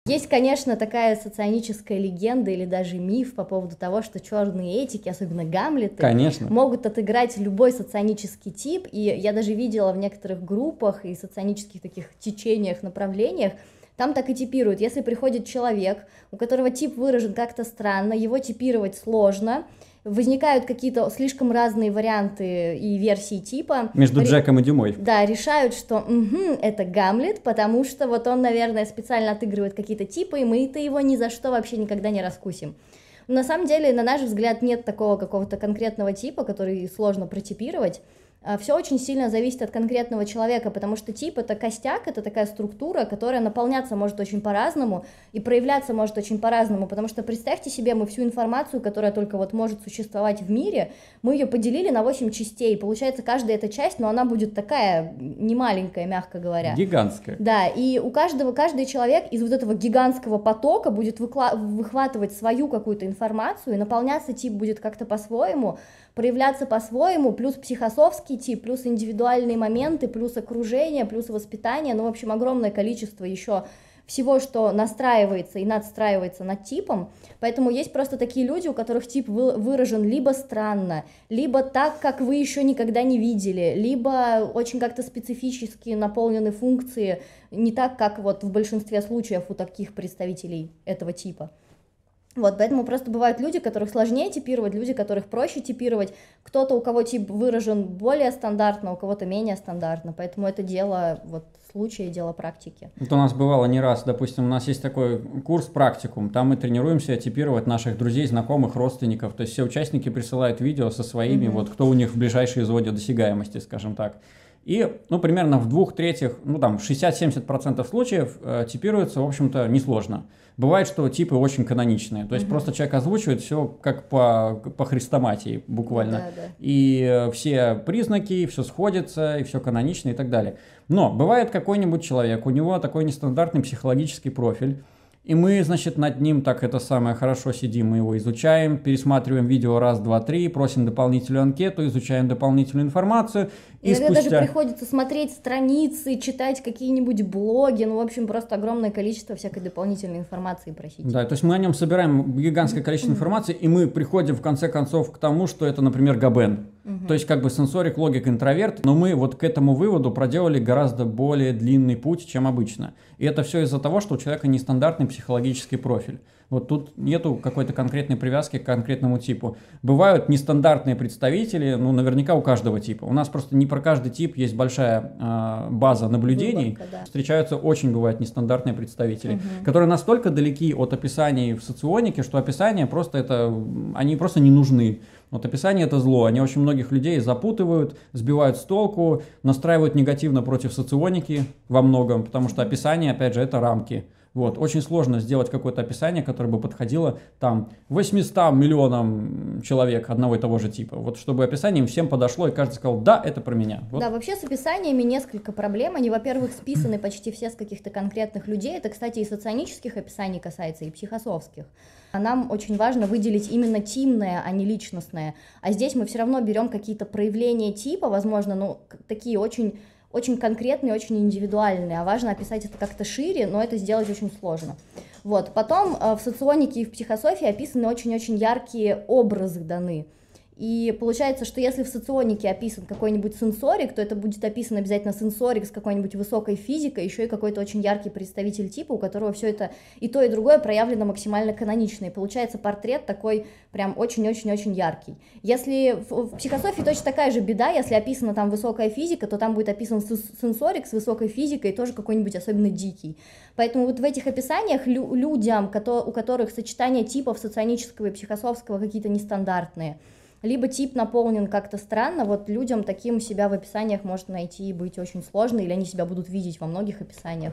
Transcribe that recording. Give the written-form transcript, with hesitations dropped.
Есть, конечно, такая соционическая легенда или даже миф по поводу того, что черные этики, особенно Гамлеты, Конечно. могут отыграть любой соционический тип, и я даже видела в некоторых группах и соционических таких течениях, направлениях, там так и типируют. Если приходит человек, у которого тип выражен как-то странно, его типировать сложно, возникают какие-то слишком разные варианты и версии типа. Между Джеком и Дюмой. Да, решают, что это Гамлет, потому что вот он, наверное, специально отыгрывает какие-то типы, и мы-то его ни за что вообще никогда не раскусим. Но на самом деле, на наш взгляд, нет такого какого-то конкретного типа, который сложно протипировать. Все очень сильно зависит от конкретного человека, потому что тип — это костяк, это такая структура, которая наполняться может очень по-разному и проявляться может очень по-разному, потому что представьте себе, мы всю информацию, которая только вот может существовать в мире, мы ее поделили на 8 частей, получается, каждая эта часть, но она будет такая немаленькая, мягко говоря. Гигантская. Да, и каждый человек из вот этого гигантского потока будет выхватывать свою какую-то информацию, и наполняться тип будет как-то по-своему, проявляться по-своему, плюс психософский тип, плюс индивидуальные моменты, плюс окружение, плюс воспитание, ну, в общем, огромное количество еще всего, что настраивается и надстраивается над типом, поэтому есть просто такие люди, у которых тип выражен либо странно, либо так, как вы еще никогда не видели, либо очень как-то специфически наполнены функции, не так, как вот в большинстве случаев у таких представителей этого типа. Вот, поэтому просто бывают люди, которых сложнее типировать, люди, которых проще типировать, кто-то, у кого тип выражен более стандартно, у кого-то менее стандартно, поэтому это дело вот случая, дело практики. Вот у нас бывало не раз, допустим, у нас есть такой курс практикум, там мы тренируемся типировать наших друзей, знакомых, родственников, то есть все участники присылают видео со своими, вот кто у них в ближайшей зоне досягаемости, скажем так. И, ну, примерно в 2/3, ну, там, 60-70% случаев типируется, в общем-то, несложно. Бывает, что типы очень каноничные, то есть просто человек озвучивает все как по хрестоматии буквально. Да. И все признаки, все сходится, и все канонично и так далее. Но бывает какой-нибудь человек, у него такой нестандартный психологический профиль, и мы, значит, над ним так это самое хорошо сидим, мы его изучаем, пересматриваем видео раз, два, три, просим дополнительную анкету, изучаем дополнительную информацию. И иногда даже приходится смотреть страницы, читать какие-нибудь блоги, ну, в общем, просто огромное количество всякой дополнительной информации просить. Да, то есть мы о нем собираем гигантское количество информации, и мы приходим в конце концов к тому, что это, например, Габен. То есть как бы сенсорик, логик, интроверт, но мы вот к этому выводу проделали гораздо более длинный путь, чем обычно. И это все из-за того, что у человека нестандартный психологический профиль. Вот тут нету какой-то конкретной привязки к конкретному типу. Бывают нестандартные представители, ну, наверняка у каждого типа. У нас просто не про каждый тип есть большая база наблюдений. Выборка, да. Встречаются очень, бывают, нестандартные представители, которые настолько далеки от описаний в соционике, что описания просто это, они просто не нужны. Вот описание — это зло. Они очень многих людей запутывают, сбивают с толку, настраивают негативно против соционики во многом, потому что описание, опять же, это рамки. Вот. Очень сложно сделать какое-то описание, которое бы подходило там 800 миллионам человек одного и того же типа. Вот чтобы описание им всем подошло, и каждый сказал: да, это про меня. Вот. Да, вообще с описаниями несколько проблем. Они, во-первых, списаны почти все с каких-то конкретных людей. Это, кстати, и соционических описаний касается, и психософских. А нам очень важно выделить именно тимное, а не личностное. А здесь мы все равно берем какие-то проявления типа, возможно, ну, такие очень конкретные, очень индивидуальные, а важно описать это как-то шире, но это сделать очень сложно. Вот. Потом в соционике и в психософии описаны очень-очень яркие образы даны. И получается, что если в соционике описан какой-нибудь сенсорик, то это будет описан обязательно сенсорик с какой-нибудь высокой физикой, еще и какой-то очень яркий представитель типа, у которого все это и то, и другое проявлено максимально канонично. И получается портрет такой прям очень-очень-очень яркий. Если в психософии точно такая же беда, если описана там высокая физика, то там будет описан сенсорик с высокой физикой, тоже какой-нибудь особенно дикий. Поэтому вот в этих описаниях людям, у которых сочетание типов соционического и психософского какие-то нестандартные, либо тип наполнен как-то странно, вот людям таким себя в описаниях может найти и быть очень сложно, или они себя будут видеть во многих описаниях.